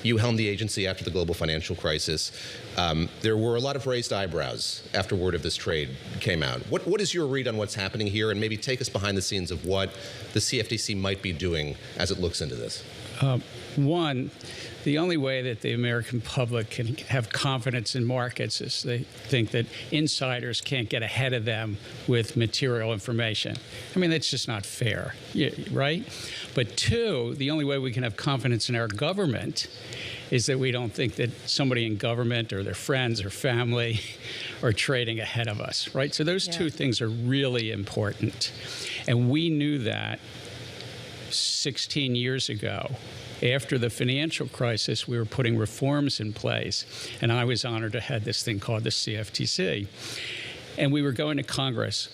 You helmed the agency after the global financial crisis. There were a lot of raised eyebrows after word of this trade came out. What is your read on what's happening here, and maybe take us behind the scenes of what the CFTC might be doing as it looks into this? One, the only way that the American public can have confidence in markets is they think that insiders can't get ahead of them with material information. I mean, that's just not fair, right? But two, the only way we can have confidence in our government is that we don't think that somebody in government or their friends or family are trading ahead of us, right? So those two things are really important. And we knew that 16 years ago. After the financial crisis, we were putting reforms in place, and I was honored to head this thing called the CFTC. And we were going to Congress,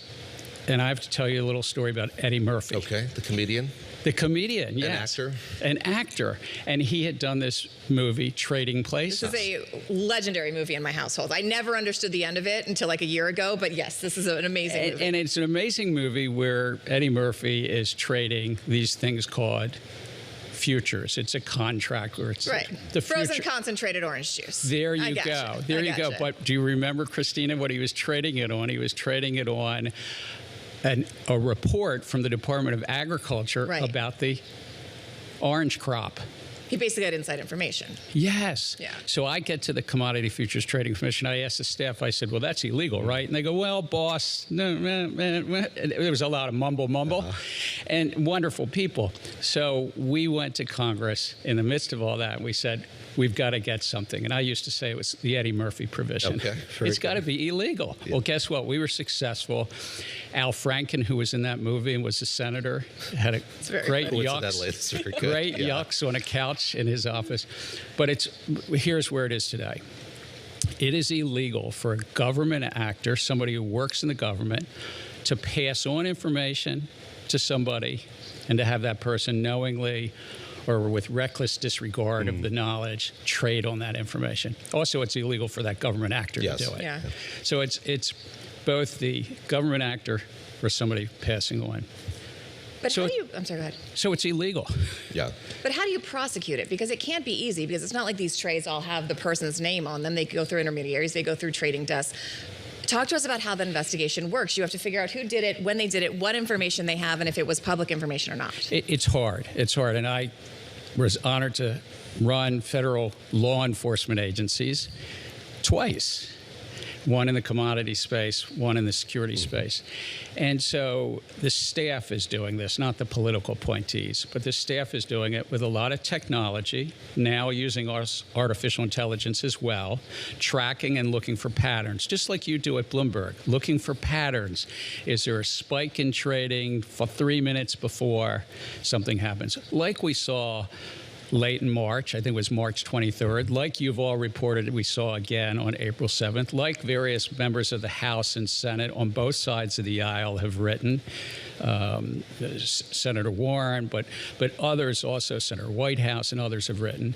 and I have to tell you a little story about Eddie Murphy. Okay, the comedian? The comedian, yes. An actor? An actor. And he had done this movie, Trading Places. This is a legendary movie in my household. I never understood the end of it until like a year ago, but yes, this is an amazing movie. And it's an amazing movie where Eddie Murphy is trading these things called futures. It's a contract where it's the frozen concentrated orange juice. There you go. There you go. But do you remember, Christina, what he was trading it on? He was trading it on a report from the Department of Agriculture about the orange crop. He basically had inside information. Yes. Yeah. So I get to the Commodity Futures Trading Commission. I asked the staff, I said, well, that's illegal, right? And they go, well, boss, no. There was a lot of mumble. And wonderful people. So we went to Congress in the midst of all that, and we said, we've got to get something. And I used to say it was the Eddie Murphy provision. Okay. It's got to be illegal. Yeah. Well, guess what? We were successful. Al Franken, who was in that movie and was a senator, had a great yucks on a couch in his office. But here's where it is today. It is illegal for a government actor, somebody who works in the government, to pass on information to somebody and to have that person knowingly or with reckless disregard of the knowledge trade on that information. Also, it's illegal for that government actor to do it. Yeah. So it's both the government actor or somebody passing on. But how do you, I'm sorry, go ahead. So it's illegal. Yeah. But how do you prosecute it? Because it can't be easy, because it's not like these trades all have the person's name on them. They go through intermediaries, they go through trading desks. Talk to us about how the investigation works. You have to figure out who did it, when they did it, what information they have, and if it was public information or not. It's hard. It's hard. And I was honored to run federal law enforcement agencies twice. One in the commodity space, one in the security space. And so the staff is doing this, not the political appointees, but the staff is doing it with a lot of technology, now using artificial intelligence as well, tracking and looking for patterns, just like you do at Bloomberg, looking for patterns. Is there a spike in trading for 3 minutes before something happens? Like we saw late in March, I think it was March 23rd, like you've all reported we saw again on April 7th, like various members of the House and Senate on both sides of the aisle have written, Senator Warren, but others also, Senator Whitehouse and others have written.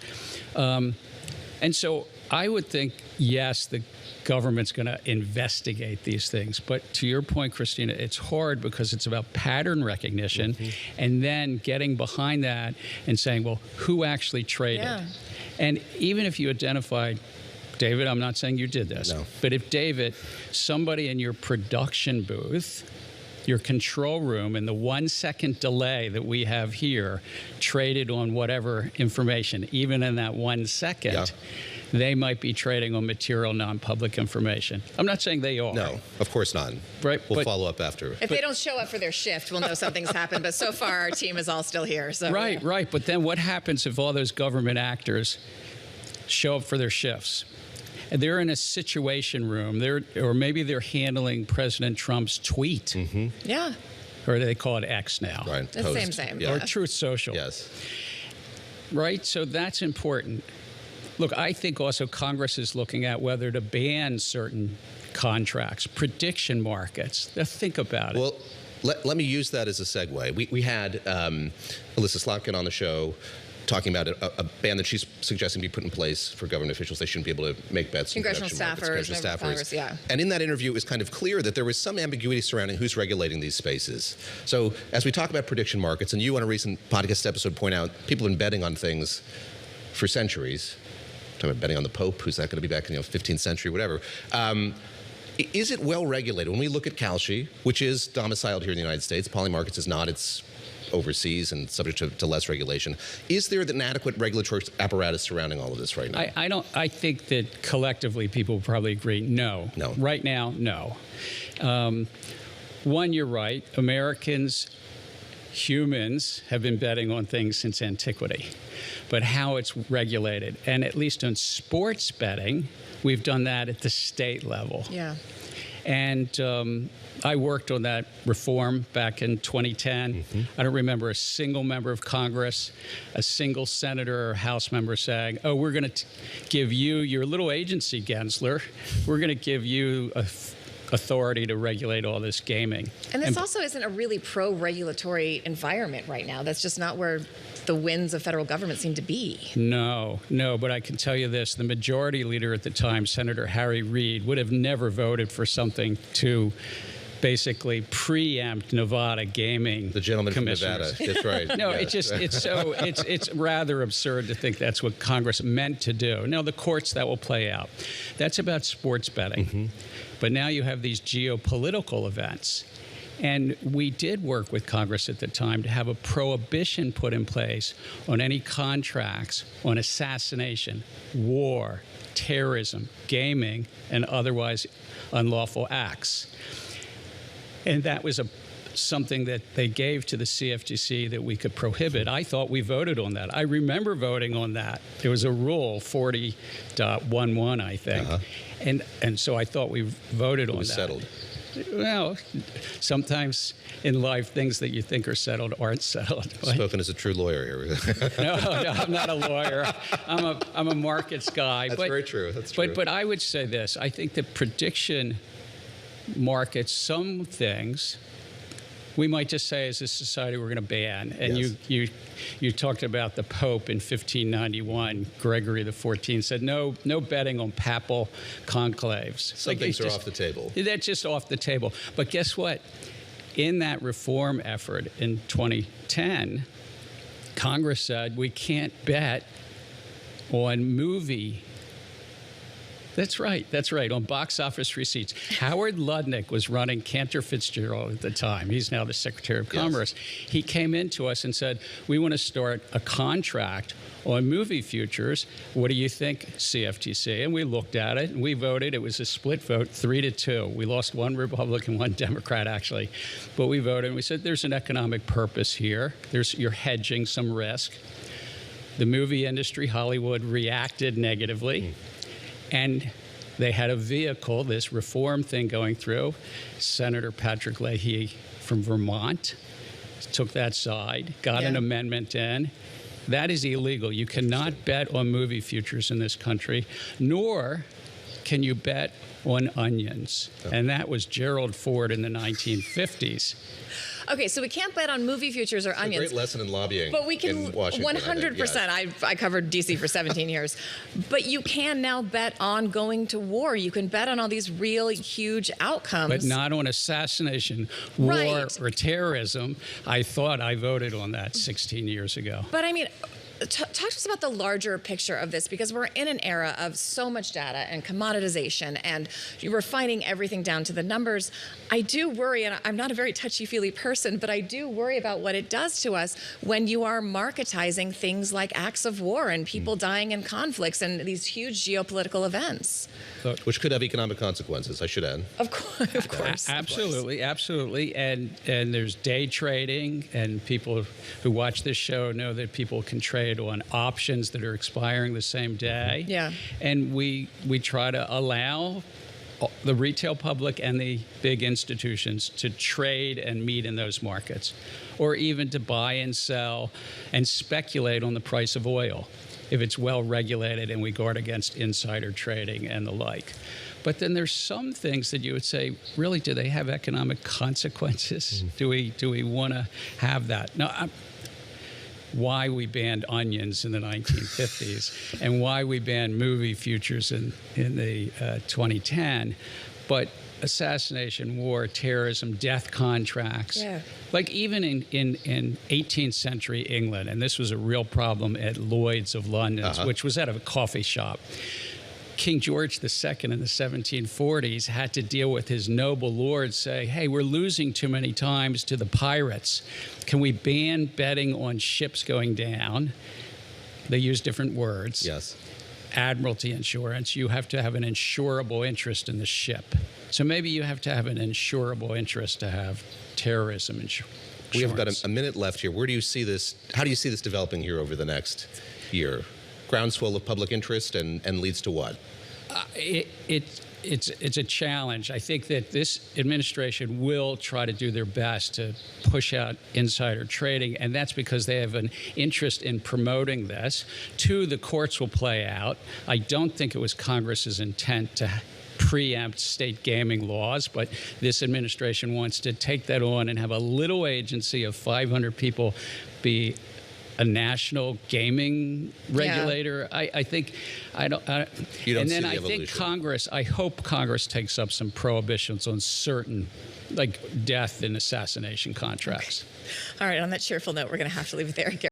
And so I would think, yes, the government's going to investigate these things. But to your point, Christina, it's hard because it's about pattern recognition and then getting behind that and saying, well, who actually traded? Yeah. And even if you identified, David, I'm not saying you did this, but if David, somebody in your production booth, your control room, in the 1 second delay that we have here, traded on whatever information, even in that 1 second, they might be trading on material non-public information. I'm not saying they are. No, of course not. Right. We'll follow up after. If they don't show up for their shift, we'll know something's happened. But so far, our team is all still here. So Right. But then what happens if all those government actors show up for their shifts? And they're in a situation room, or maybe they're handling President Trump's tweet. Yeah. Or they call it X now. Right. It's same. Yeah. Or Truth Social. Yes. Right? So that's important. Look, I think also Congress is looking at whether to ban certain contracts, prediction markets. Think about it. Well, let me use that as a segue. We had Alyssa Slotkin on the show talking about a ban that she's suggesting be put in place for government officials. They shouldn't be able to make bets. Congressional staffers. Yeah. And in that interview, it was kind of clear that there was some ambiguity surrounding who's regulating these spaces. So as we talk about prediction markets, and you on a recent podcast episode point out people have been betting on things for centuries. Talking about betting on the Pope, who's not going to be back in 15th century, whatever. Is it well regulated? When we look at Kalshi, which is domiciled here in the United States, Polymarkets is not. It's overseas and subject to less regulation. Is there an adequate regulatory apparatus surrounding all of this right now? I think that collectively people probably agree no. No. Right now, no. One, you're right. Humans have been betting on things since antiquity. But how it's regulated, and at least on sports betting, we've done that at the state level. Yeah. And I worked on that reform back in 2010. Mm-hmm. I don't remember a single member of Congress, a single senator or House member saying, oh, we're going to give you your little agency, Gensler. We're going to give you authority to regulate all this gaming. And this also isn't a really pro-regulatory environment right now. That's just not where the winds of federal government seem to be. No, but I can tell you this. The majority leader at the time, Senator Harry Reid, would have never voted for something to basically preempt Nevada gaming. The gentleman from Nevada, that's right. No, yeah. it's rather absurd to think that's what Congress meant to do. Now, the courts, that will play out. That's about sports betting. Mm-hmm. But now you have these geopolitical events. And we did work with Congress at the time to have a prohibition put in place on any contracts on assassination, war, terrorism, gaming, and otherwise unlawful acts. And that was something that they gave to the CFTC that we could prohibit. I thought we voted on that. I remember voting on that. There was a rule, 40.11, I think. Uh-huh. And so I thought we voted on that. It was settled. Well, sometimes in life, things that you think are settled aren't settled. Spoken as a true lawyer here. No, I'm not a lawyer. I'm a markets guy. That's very true. That's true. But I would say this. I think the prediction markets, some things we might just say as a society we're going to ban. And yes. you talked about the Pope in 1591. Gregory XIV said no betting on papal conclaves. Some things are off the table. That's just off the table. But guess what? In that reform effort in 2010, Congress said we can't bet on movie. That's right, on box office receipts. Howard Lutnick was running Cantor Fitzgerald at the time. He's now the Secretary of Commerce. Yes. He came into us and said, we want to start a contract on movie futures. What do you think, CFTC? And we looked at it, and we voted. It was a split vote, 3-2. We lost one Republican, one Democrat, actually. But we voted, and we said, there's an economic purpose here. You're hedging some risk. The movie industry, Hollywood, reacted negatively. And they had a vehicle, this reform thing going through. Senator Patrick Leahy from Vermont took that side, got an amendment in. That is illegal. You cannot bet on movie futures in this country, nor can you bet on onions. Oh. And that was Gerald Ford in the 1950s. Okay, so we can't bet on movie futures or onions. A great lesson in lobbying. But we can, in Washington, 100%. I covered DC for 17 years. But you can now bet on going to war. You can bet on all these real huge outcomes. But not on assassination, war, or terrorism. I thought I voted on that 16 years ago. But I mean, talk to us about the larger picture of this, because we're in an era of so much data and commoditization, and refining everything down to the numbers. I do worry, and I'm not a very touchy-feely person, but I do worry about what it does to us when you are marketizing things like acts of war and people dying in conflicts and these huge geopolitical events. Which could have economic consequences, I should add. Of course. Absolutely. And there's day trading, and people who watch this show know that people can trade on options that are expiring the same day. Yeah. And we try to allow the retail public and the big institutions to trade and meet in those markets, or even to buy and sell and speculate on the price of oil, if it's well regulated and we guard against insider trading and the like. But then there's some things that you would say, really, do they have economic consequences? Mm-hmm. Do we want to have that? Now, why we banned onions in the 1950s and why we banned movie futures in the 2010. But assassination, war, terrorism, death contracts. Yeah. Like even in 18th century England, and this was a real problem at Lloyd's of London, which was at a coffee shop. King George II in the 1740s had to deal with his noble lords say, hey, we're losing too many times to the pirates. Can we ban betting on ships going down? They use different words. Yes. Admiralty insurance, you have to have an insurable interest in the ship. So maybe you have to have an insurable interest to have terrorism insurance. We have about a minute left here. Where do you see this? How do you see this developing here over the next year? Groundswell of public interest and leads to what? It's a challenge. I think that this administration will try to do their best to push out insider trading, and that's because they have an interest in promoting this. Two, the courts will play out. I don't think it was Congress's intent to preempt state gaming laws, but this administration wants to take that on and have a little agency of 500 people be a national gaming regulator. Yeah. I think I don't. You don't and see then the I evolution. think Congress. I hope Congress takes up some prohibitions on certain, like death and assassination contracts. All right. On that cheerful note, we're going to have to leave it there.